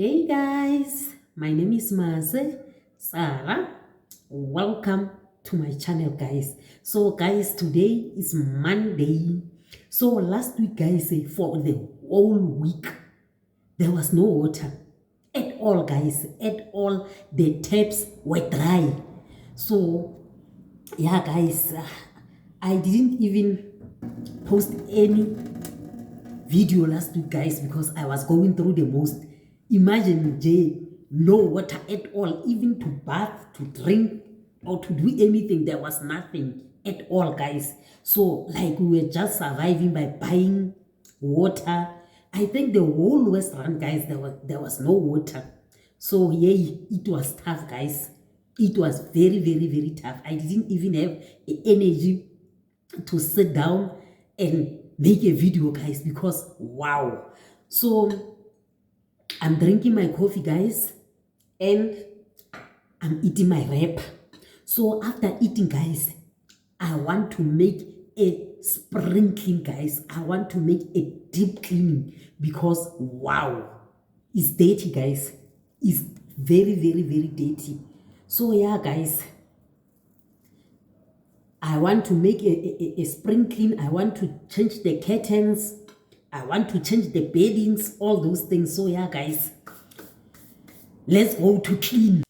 Hey guys, my name is Maze Sarah. Welcome to my channel, guys. So, guys, today is Monday. So, last week, guys, for the whole week, there was no water at all, guys. At all, the taps were dry. So, yeah, guys, I didn't even post any video last week, guys, because I was going through the most. Imagine, Jay, no water at all, even to bath, to drink, or to do anything. There was nothing at all, guys. So, like, we were just surviving by buying water. I think the whole West Rand, guys, there was no water. So, yeah, it was tough, guys. It was very, very, very tough. I didn't even have the energy to sit down and make a video, guys, because wow. So I'm drinking my coffee, guys, and I'm eating my wrap. So after eating, guys, I want to make a spring clean, guys. I want to make a deep cleaning because wow, it's dirty, guys. It's very, very, very dirty. So yeah, guys, I want to make a spring clean. I want to change the curtains. I want to change the beddings, all those things. So yeah, guys, let's go to clean.